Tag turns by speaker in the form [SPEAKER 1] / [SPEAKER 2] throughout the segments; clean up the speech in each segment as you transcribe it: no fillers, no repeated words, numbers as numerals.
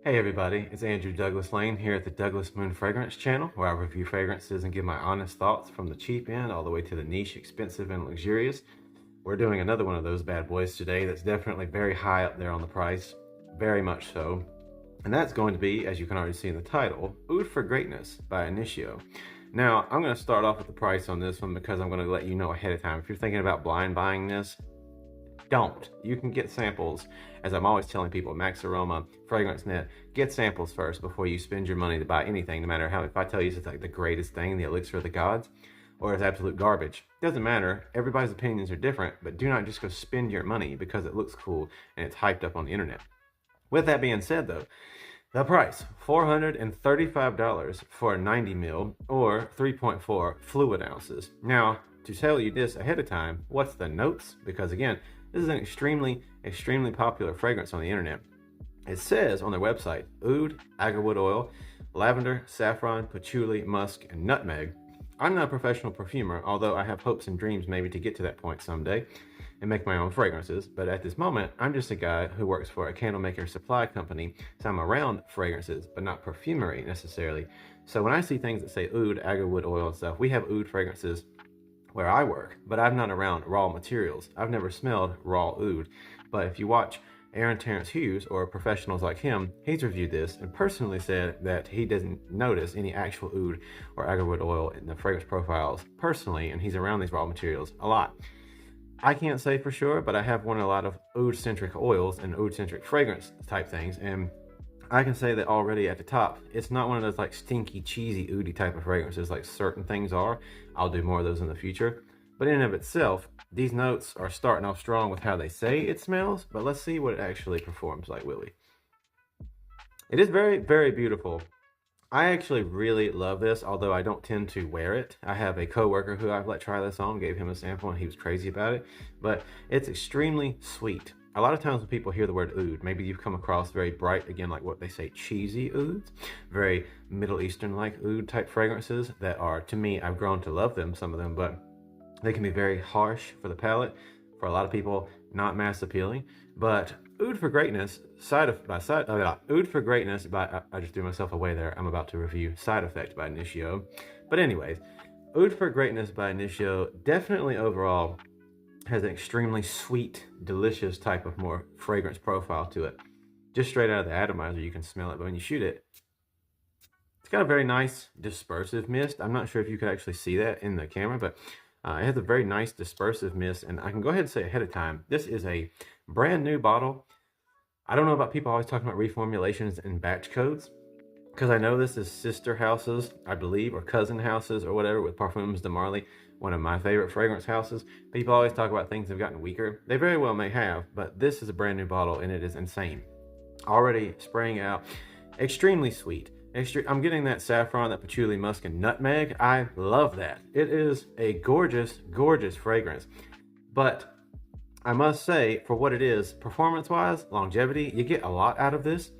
[SPEAKER 1] Hey everybody, it's Andrew Douglas Lane here at the Douglas Moon Fragrance channel, where I review fragrances and give my honest thoughts from the cheap end all the way to the niche, expensive, and luxurious. We're doing another one of those bad boys today that's definitely very high up there on the price, very much so. And that's going to be, as you can already see in the title, Oud For Greatness by Initio. Now, I'm going to start off with the price on this one because I'm going to let you know ahead of time. If you're thinking about blind buying this, don't. You can get samples, as I'm always telling people, Max Aroma, Fragrance Net, get samples first before you spend your money to buy anything, no matter how, if I tell you it's like the greatest thing, the elixir of the gods, or it's absolute garbage. Doesn't matter, everybody's opinions are different, but do not just go spend your money because it looks cool and it's hyped up on the internet. With that being said though, the price, $435 for a 90 mil or 3.4 fluid ounces. Now, to tell you this ahead of time, what's the notes? Because again, this is an extremely popular fragrance on the internet. It says on their website, oud, agarwood oil, lavender, saffron, patchouli, musk, and nutmeg. I'm not a professional perfumer, although I have hopes and dreams maybe to get to that point someday and make my own fragrances. But at this moment, I'm just a guy who works for a candle maker supply company, so I'm around fragrances, but not perfumery necessarily. So when I see things that say oud, agarwood oil and stuff, we have oud fragrances where I work, but I'm not around raw materials. I've never smelled raw oud. But if you watch Aaron Terrence Hughes or professionals like him, he's reviewed this and personally said that he doesn't notice any actual oud or agarwood oil in the fragrance profiles personally, and he's around these raw materials a lot. I can't say for sure, but I have worn a lot of oud-centric oils and oud-centric fragrance type things, and I can say that already at the top, it's not one of those like stinky, cheesy, oudy type of fragrances like certain things are. I'll do more of those in the future. But in and of itself, these notes are starting off strong with how they say it smells, but let's see what it actually performs like, will we? It is very, very beautiful. I actually really love this, although I don't tend to wear it. I have a coworker who I've let try this on, gave him a sample, and he was crazy about it. But it's extremely sweet. A lot of times when people hear the word oud, maybe you've come across very bright, again, like what they say, cheesy ouds, very Middle Eastern-like oud type fragrances that are, to me, I've grown to love them, some of them, but they can be very harsh for the palate. For a lot of people, not mass appealing. But Oud For Greatness, Oud For Greatness by, I just threw myself away there. I'm about to review Side Effect by Initio. But anyways, Oud For Greatness by Initio definitely overall has an extremely sweet, delicious type of more fragrance profile to it. Just straight out of the atomizer, you can smell it, but when you shoot it, it's got a very nice dispersive mist. I'm not sure if you could actually see that in the camera, but it has a very nice dispersive mist, and I can go ahead and say ahead of time, this is a brand new bottle. I don't know about people always talking about reformulations and batch codes, because I know this is sister houses, I believe, or cousin houses or whatever with Parfums de Marly, one of my favorite fragrance houses. People always talk about things have gotten weaker. They very well may have, but this is a brand new bottle and it is insane. Already spraying out, extremely sweet. I'm getting that saffron, that patchouli, musk, and nutmeg. I love that. It is a gorgeous, gorgeous fragrance. But I must say, for what it is, performance-wise, longevity, you get a lot out of this.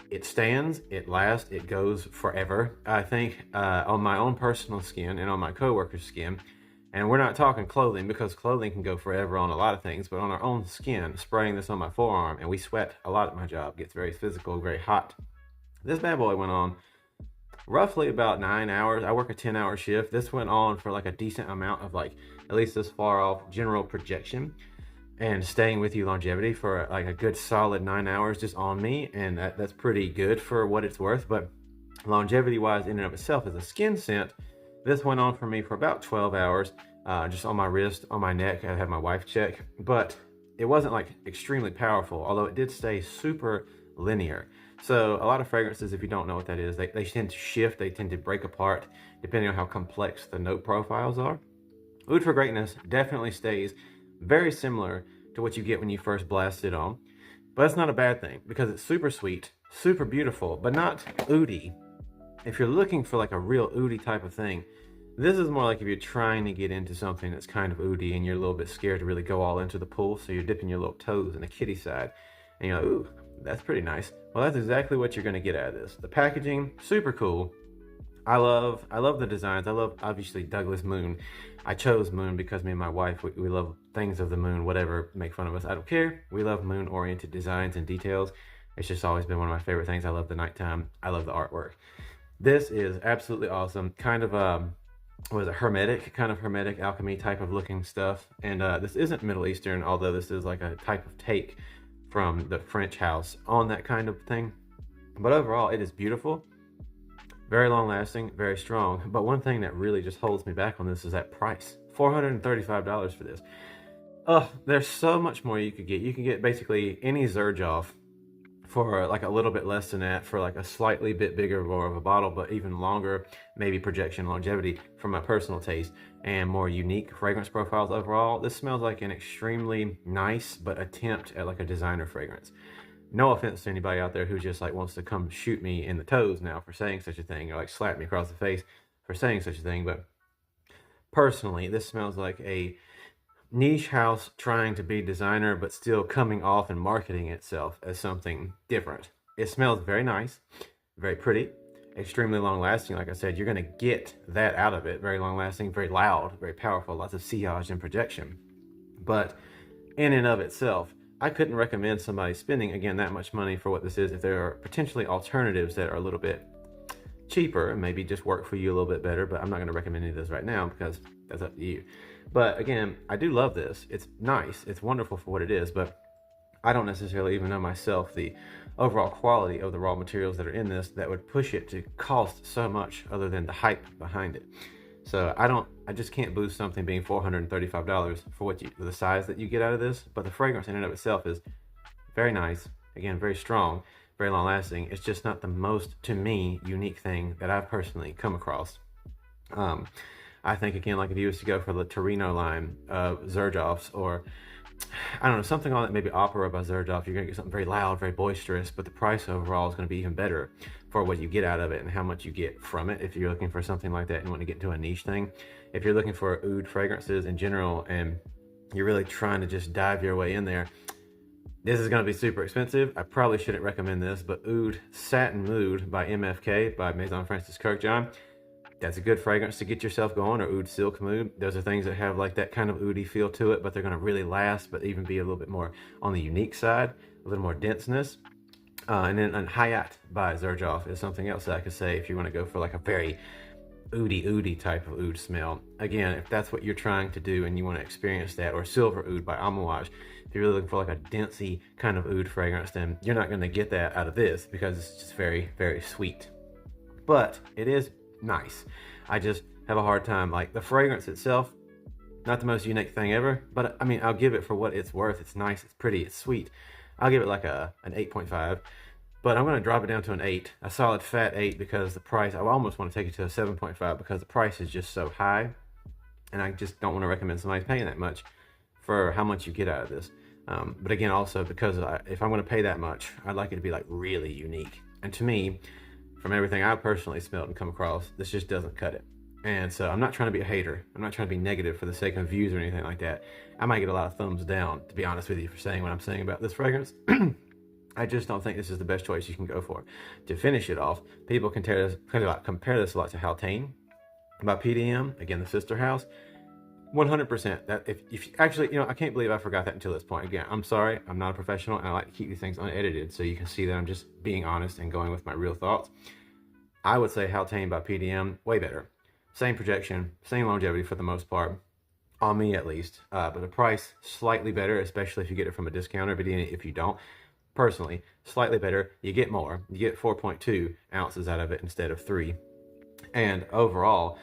[SPEAKER 1] It stands, it lasts, it goes forever. I think on my own personal skin and on my coworker's skin, and we're not talking clothing because clothing can go forever on a lot of things, but on our own skin, spraying this on my forearm, and we sweat a lot at my job, gets very physical, very hot. This bad boy went on roughly about 9 hours. I work a 10-hour shift. This went on for like a decent amount of like, at least this far off general projection, and staying with you longevity for like a good solid 9 hours just on me, and that's pretty good for what it's worth. But longevity wise, in and of itself, as a skin scent, this went on for me for about 12 hours, just on my wrist, on my neck. I had my wife check, but it wasn't like extremely powerful, although it did stay super linear. So a lot of fragrances, if you don't know what that is, they tend to shift, they tend to break apart depending on how complex the note profiles are. Oud For Greatness definitely stays very similar to what you get when you first blast it on, but that's not a bad thing because it's super sweet, super beautiful, but not oudy. If you're looking for like a real oudy type of thing, this is more like if you're trying to get into something that's kind of oudy and you're a little bit scared to really go all into the pool, so you're dipping your little toes in the kiddie side, and you're like, ooh, that's pretty nice. Well, that's exactly what you're going to get out of this. The packaging, super cool. I love the designs. I love, obviously, Douglas Moon. I chose Moon because me and my wife, we love things of the moon, whatever, make fun of us. I don't care. We love moon-oriented designs and details. It's just always been one of my favorite things. I love the nighttime. I love the artwork. This is absolutely awesome. Kind of was it hermetic, kind of hermetic alchemy type of looking stuff. And this isn't Middle Eastern, although this is like a type of take from the French house on that kind of thing. But overall, it is beautiful, very long lasting, very strong. But one thing that really just holds me back on this is that price. $435 for this. There's so much more you could get. You can get basically any Xerjoff for like a little bit less than that, for like a slightly bit bigger more of a bottle, but even longer, maybe projection longevity from my personal taste, and more unique fragrance profiles overall. This smells like an extremely nice but attempt at like a designer fragrance. No offense to anybody out there who just like wants to come shoot me in the toes now for saying such a thing, or like slap me across the face for saying such a thing, but personally, this smells like a niche house trying to be designer, but still coming off and marketing itself as something different. It smells very nice, very pretty, extremely long lasting. Like I said, you're going to get that out of it. Very long lasting, very loud, very powerful, lots of sillage and projection. But in and of itself, I couldn't recommend somebody spending, again, that much money for what this is if there are potentially alternatives that are a little bit cheaper and maybe just work for you a little bit better. But I'm not going to recommend any of those right now because that's up to you. But again, I do love this. It's nice. It's wonderful for what it is, but I don't necessarily even know myself the overall quality of the raw materials that are in this that would push it to cost so much other than the hype behind it. So I just can't boost something being $435 for the size that you get out of this. But the fragrance in and of itself is very nice. Again, very strong, very long lasting. It's just not the most, to me, unique thing that I've personally come across. I think, again, like if you was to go for the Torino line of Xerjoffs, or I don't know, something on that, maybe Opera by Xerjoff, you're going to get something very loud, very boisterous, but the price overall is going to be even better for what you get out of it and how much you get from it if you're looking for something like that and want to get into a niche thing. If you're looking for oud fragrances in general and you're really trying to just dive your way in there, this is going to be super expensive. I probably shouldn't recommend this, but Oud Satin Mood by MFK, by Maison Francis Kurkdjian. That's a good fragrance to get yourself going, or Oud Silk Mood. Those are things that have like that kind of oudy feel to it, but they're going to really last, but even be a little bit more on the unique side, a little more denseness. And then Hayat by Xerjoff is something else that I could say if you want to go for like a very oudy type of oud smell. Again, if that's what you're trying to do and you want to experience that, or Silver Oud by Amouage. If you're really looking for like a densey kind of oud fragrance, then you're not going to get that out of this because it's just very, very sweet. But it is nice. I just have a hard time, like the fragrance itself, not the most unique thing ever, but I mean, I'll give it for what it's worth. It's nice, it's pretty, it's sweet. I'll give it like an 8.5, but I'm going to drop it down to an 8, a solid fat 8, because the price, I almost want to take it to a 7.5 because the price is just so high, and I just don't want to recommend somebody paying that much for how much you get out of this. But again, also because if I'm going to pay that much, I'd like it to be like really unique. And to me, from everything I've personally smelled and come across, this just doesn't cut it. And so I'm not trying to be a hater. I'm not trying to be negative for the sake of views or anything like that. I might get a lot of thumbs down, to be honest with you, for saying what I'm saying about this fragrance. I just don't think this is the best choice you can go for. To finish it off, people compare this a lot to Haltane by PDM, again, the sister house. 100%. That if actually, you know, I can't believe I forgot that until this point. Again, I'm sorry, I'm not a professional, and I like to keep these things unedited so you can see that I'm just being honest and going with my real thoughts. I would say Haltane by PDM, way better. Same projection, same longevity for the most part, on me at least. But the price, slightly better, especially if you get it from a discounter, but even if you don't, personally, slightly better. You get more. You get 4.2 ounces out of it instead of 3. And overall,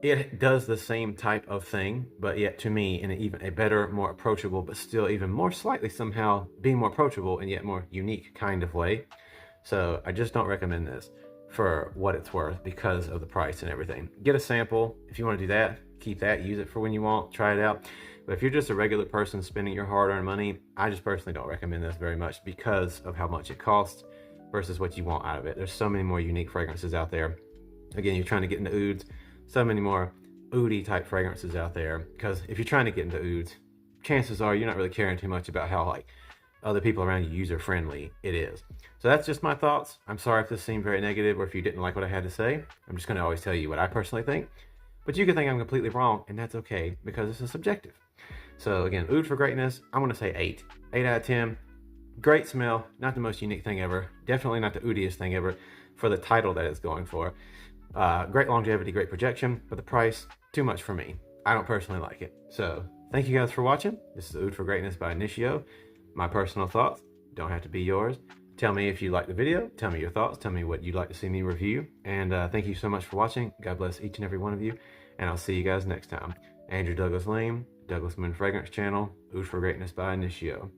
[SPEAKER 1] it does the same type of thing, but yet to me in even a better, more approachable, but still even more slightly somehow being more approachable and yet more unique kind of way. So I just don't recommend this for what it's worth because of the price and everything. Get a sample if you want to do that. Keep that, use it for when you want, try it out. But if you're just a regular person spending your hard-earned money, I just personally don't recommend this very much because of how much it costs versus what you want out of it. There's so many more unique fragrances out there. Again, you're trying to get into ouds, so many more oudy type fragrances out there, because if you're trying to get into ouds, chances are you're not really caring too much about how like other people around you user friendly it is. So that's just my thoughts. I'm sorry if this seemed very negative or if you didn't like what I had to say. I'm just going to always tell you what I personally think, but you can think I'm completely wrong, and that's okay because this is subjective. So again, Oud For Greatness, I'm going to say 8 out of 10. Great smell, not the most unique thing ever. Definitely not the oudiest thing ever for the title that it's going for. Great longevity, great projection, but the price, too much for me. I don't personally like it. So thank you guys for watching. This is Oud For Greatness by Initio. My personal thoughts don't have to be yours. Tell me if you like the video. Tell me your thoughts. Tell me what you'd like to see me review. And thank you so much for watching. God bless each and every one of you. And I'll see you guys next time. Andrew Douglas Lane, Douglas Moon Fragrance Channel, Oud For Greatness by Initio.